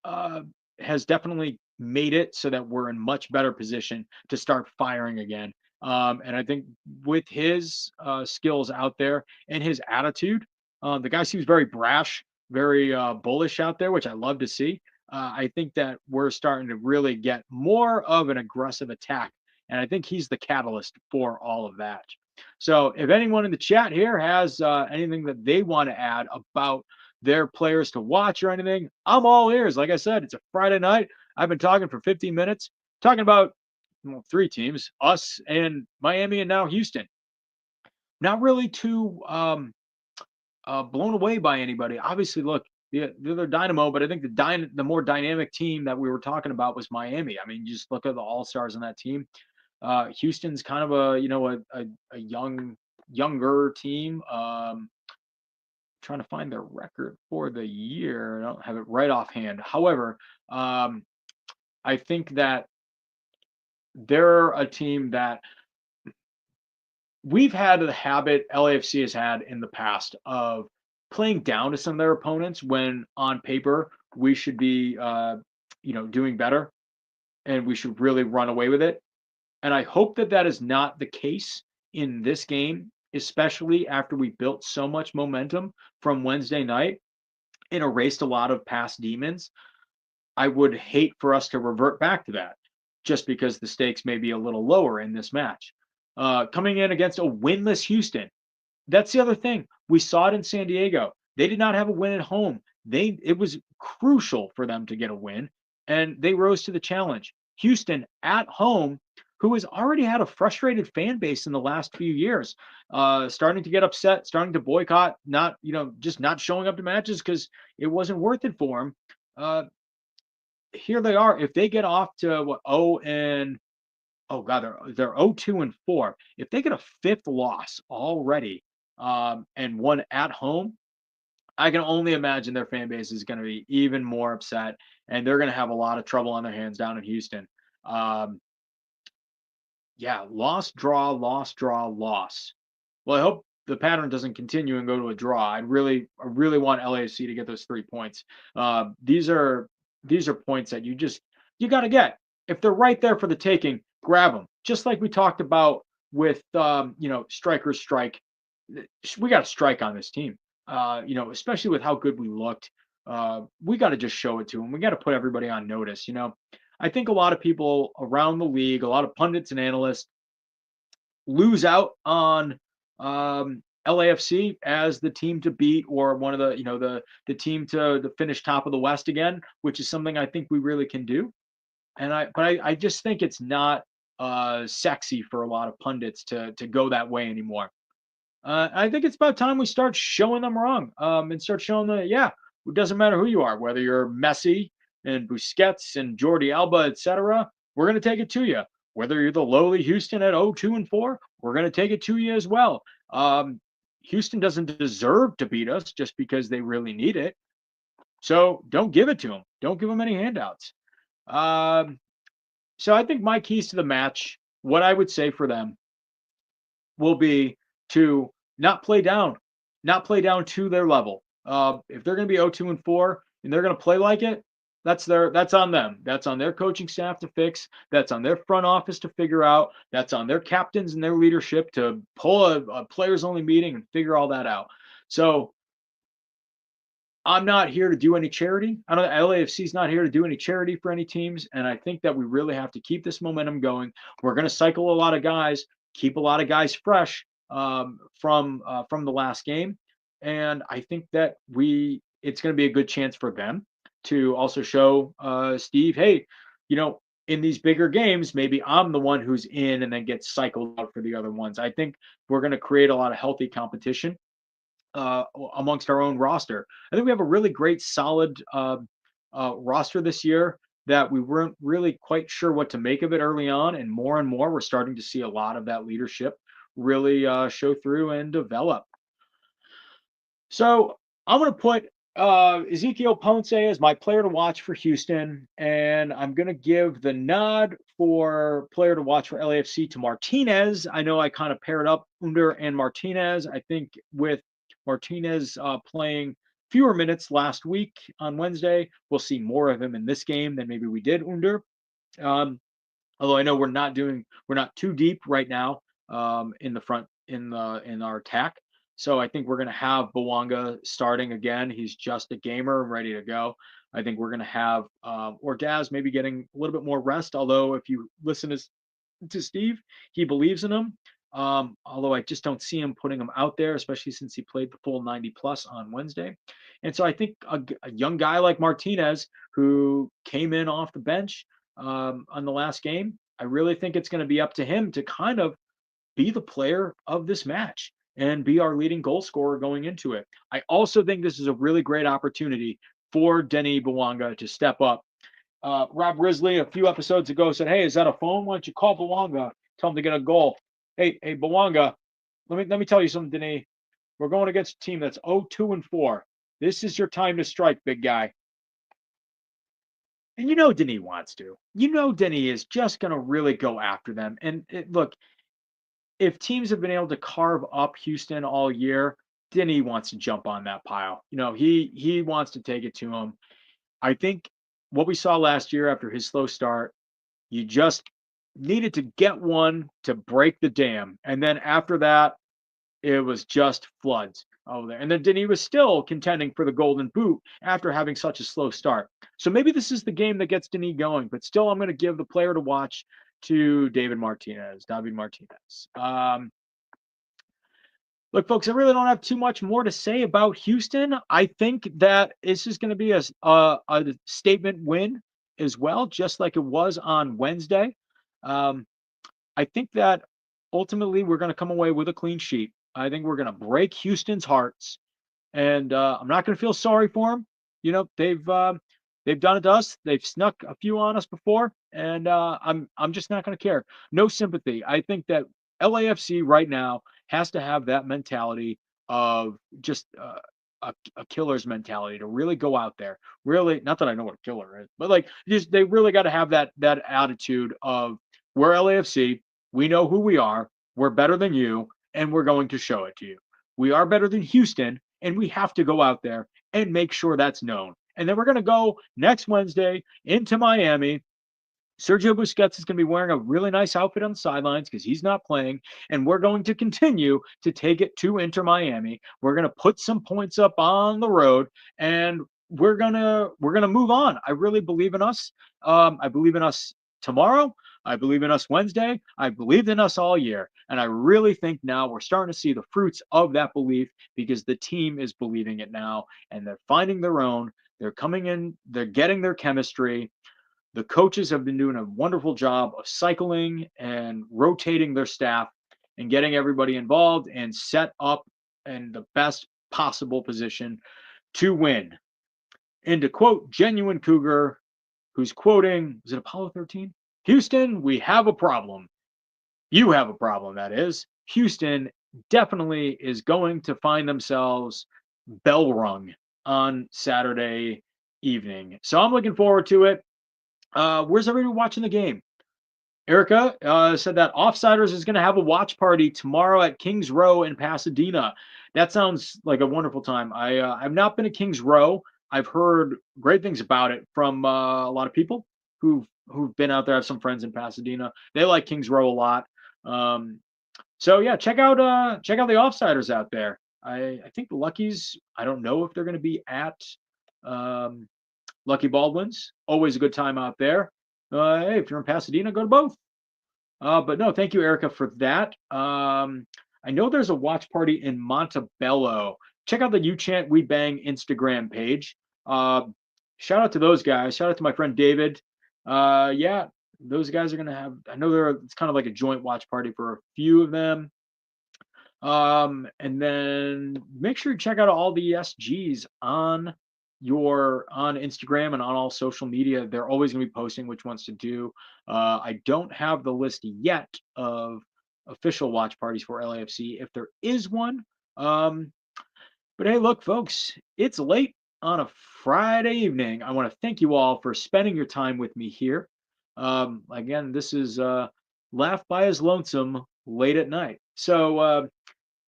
has definitely made it so that we're in much better position to start firing again. And I think with his skills out there and his attitude, the guy seems very brash, very bullish out there, which I love to see. I think that we're starting to really get more of an aggressive attack, and I think he's the catalyst for all of that. So if anyone in the chat here has anything that they want to add about their players to watch or anything, I'm all ears. Like I said, it's a Friday night. I've been talking for 15 minutes, talking about, well, 3 teams, us and Miami and now Houston. Not really too blown away by anybody. Obviously, look, they're Dynamo, but I think the more dynamic team that we were talking about was Miami. I mean, just look at the all stars on that team. Houston's kind of a younger team. Trying to find their record for the year. I don't have it right offhand. However, I think that they're a team that we've had the habit LAFC has had in the past of playing down to some of their opponents when on paper we should be doing better and we should really run away with it. And I hope that that is not the case in this game, especially after we built so much momentum from Wednesday night and erased a lot of past demons. I would hate for us to revert back to that just because the stakes may be a little lower in this match. Coming in against a winless Houston, that's the other thing. We saw it in San Diego. They did not have a win at home. It was crucial for them to get a win, and they rose to the challenge. Houston at home, who has already had a frustrated fan base in the last few years, starting to get upset, starting to boycott, not just not showing up to matches because it wasn't worth it for them. Here they are. If they get off to what oh god, they're 0-2-4. If they get a fifth loss already, and one at home, I can only imagine their fan base is going to be even more upset, and they're going to have a lot of trouble on their hands down in Houston. Um, yeah, loss, draw, loss, draw, loss. Well, I hope the pattern doesn't continue and go to a draw. I really want LAFC to get those 3 points. These are points that you got to get. If they're right there for the taking, grab them. Just like we talked about with strikers strike. We got to strike on this team. Especially with how good we looked. We got to just show it to them. We got to put everybody on notice. I think a lot of people around the league, a lot of pundits and analysts lose out on LAFC as the team to beat or one of the team to finish top of the West again, which is something I think we really can do. But I just think it's not sexy for a lot of pundits to go that way anymore. I think it's about time we start showing them wrong and start showing them, yeah, it doesn't matter who you are, whether you're Messi and Busquets and Jordi Alba, etc. We're going to take it to you. Whether you're the lowly Houston at 0-2-4, we're going to take it to you as well. Houston doesn't deserve to beat us just because they really need it. So don't give it to them. Don't give them any handouts. So I think my keys to the match, what I would say for them, will be to not play down to their level. If they're going to be 0-2-4 and they're going to play like it, that's on them. That's on their coaching staff to fix. That's on their front office to figure out. That's on their captains and their leadership to pull a players only meeting and figure all that out. So I'm not here to do any charity. I know LAFC is not here to do any charity for any teams, and I think that we really have to keep this momentum going. We're going to cycle a lot of guys, keep a lot of guys fresh from the last game, and I think that it's going to be a good chance for them to also show Steve, hey, in these bigger games, maybe I'm the one who's in and then gets cycled out for the other ones. I think we're going to create a lot of healthy competition amongst our own roster. I think we have a really great, solid roster this year that we weren't really quite sure what to make of it early on, and more we're starting to see a lot of that leadership really show through and develop. So I'm going to put Ezekiel Ponce is my player to watch for Houston, and I'm going to give the nod for player to watch for LAFC to Martinez. I know I kind of paired up Under and Martinez. I think with Martinez playing fewer minutes last week on Wednesday, we'll see more of him in this game than maybe we did Under. Um, Although I know we're not too deep right now in the front in our attack. So I think we're going to have Bawanga starting again. He's just a gamer, ready to go. I think we're going to have Ordaz maybe getting a little bit more rest. Although if you listen to Steve, he believes in him. Although I just don't see him putting him out there, especially since he played the full 90 plus on Wednesday. And so I think a young guy like Martinez, who came in off the bench on the last game, I really think it's going to be up to him to kind of be the player of this match and be our leading goal scorer going into it. I also think this is a really great opportunity for Denny Bawanga to step up. Rob Risley a few episodes ago said, "Hey, is that a phone? Why don't you call Bawanga? Tell him to get a goal." Hey, Bawanga, let me tell you something, Denny. We're going against a team that's 0-2-4. This is your time to strike, big guy. And you know Denis wants to. You know Denis is just going to really go after them. And look, if teams have been able to carve up Houston all year, Denis wants to jump on that pile. You know, he wants to take it to him. I think what we saw last year after his slow start, you just needed to get one to break the dam. And then after that, it was just floods over there. And then Denis was still contending for the Golden Boot after having such a slow start. So maybe this is the game that gets Denis going, but still, I'm going to give the player to watch to David Martinez. Look, folks, I really don't have too much more to say about Houston. I think that this is going to be a statement win as well, just like it was on Wednesday. I think that ultimately we're going to come away with a clean sheet. I think we're going to break Houston's hearts, and I'm not going to feel sorry for them. You know, they've done it to us. They've snuck a few on us before, and I'm just not going to care. No sympathy. I think that LAFC right now has to have that mentality of just a killer's mentality to really go out there. Really, not that I know what a killer is, but like just they really got to have that attitude of we're LAFC. We know who we are. We're better than you, and we're going to show it to you. We are better than Houston, and we have to go out there and make sure that's known. And then we're going to go next Wednesday into Miami. Sergio Busquets is going to be wearing a really nice outfit on the sidelines because he's not playing, and we're going to continue to take it to Inter Miami. We're going to put some points up on the road, and we're gonna move on. I really believe in us. I believe in us tomorrow. I believe in us Wednesday. I believed in us all year. And I really think now we're starting to see the fruits of that belief because the team is believing it now and they're finding their own. They're coming in, they're getting their chemistry. The coaches have been doing a wonderful job of cycling and rotating their staff and getting everybody involved and set up in the best possible position to win. And to quote Genuine Cougar, who's quoting, is it Apollo 13? Houston, we have a problem. You have a problem, that is. Houston definitely is going to find themselves bell rung on Saturday evening. So I'm looking forward to it. Where's everybody watching the game? Erica said that Offsiders is going to have a watch party tomorrow at Kings Row in Pasadena. That sounds like a wonderful time. I've not been to Kings Row. I've heard great things about it from a lot of people who've been out there. I have some friends in Pasadena. They like Kings Row a lot. So yeah, check out the Offsiders out there. I think the Luckies. I don't know if they're going to be at Lucky Baldwin's. Always a good time out there. Hey, if you're in Pasadena, go to both. But no, thank you, Erica, for that. I know there's a watch party in Montebello. Check out the You Chant We Bang Instagram page. Shout out to those guys. Shout out to my friend David. Yeah, those guys are gonna have. I know it's kind of like a joint watch party for a few of them. And then make sure you check out all the SGs on Instagram and on all social media. They're always going to be posting which ones to do. I don't have the list yet of official watch parties for LAFC if there is one. But hey, look, folks, it's late on a Friday evening. I want to thank you all for spending your time with me here. Again, this is Laugh by His Lonesome late at night. So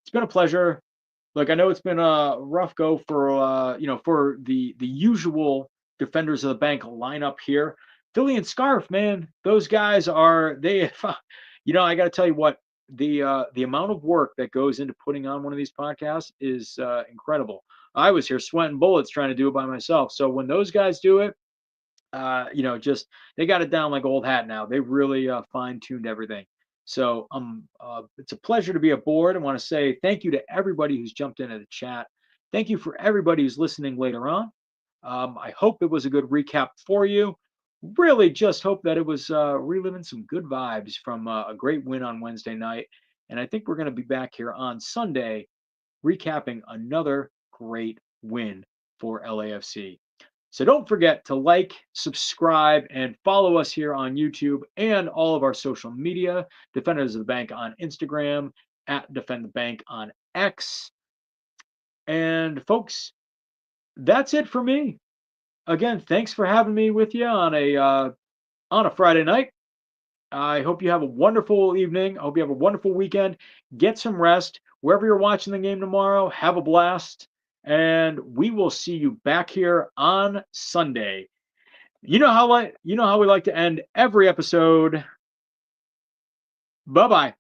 it's been a pleasure. Look, I know it's been a rough go for for the usual defenders of the bank lineup here. Philly and Scarf, man, those guys are they. I got to tell you what, the amount of work that goes into putting on one of these podcasts is incredible. I was here sweating bullets trying to do it by myself. So when those guys do it, just they got it down like old hat now. They really fine tuned everything. So it's a pleasure to be aboard. I want to say thank you to everybody who's jumped into the chat. Thank you for everybody who's listening later on. I hope it was a good recap for you. Really just hope that it was reliving some good vibes from a great win on Wednesday night. And I think we're going to be back here on Sunday recapping another great win for LAFC. So don't forget to like, subscribe, and follow us here on YouTube and all of our social media. Defenders of the Bank on Instagram, at Defend the Bank on X. And folks, that's it for me. Again, thanks for having me with you on a Friday night. I hope you have a wonderful evening. I hope you have a wonderful weekend. Get some rest. Wherever you're watching the game tomorrow, have a blast. And we will see you back here on Sunday. You know how we like to end every episode. Bye-bye.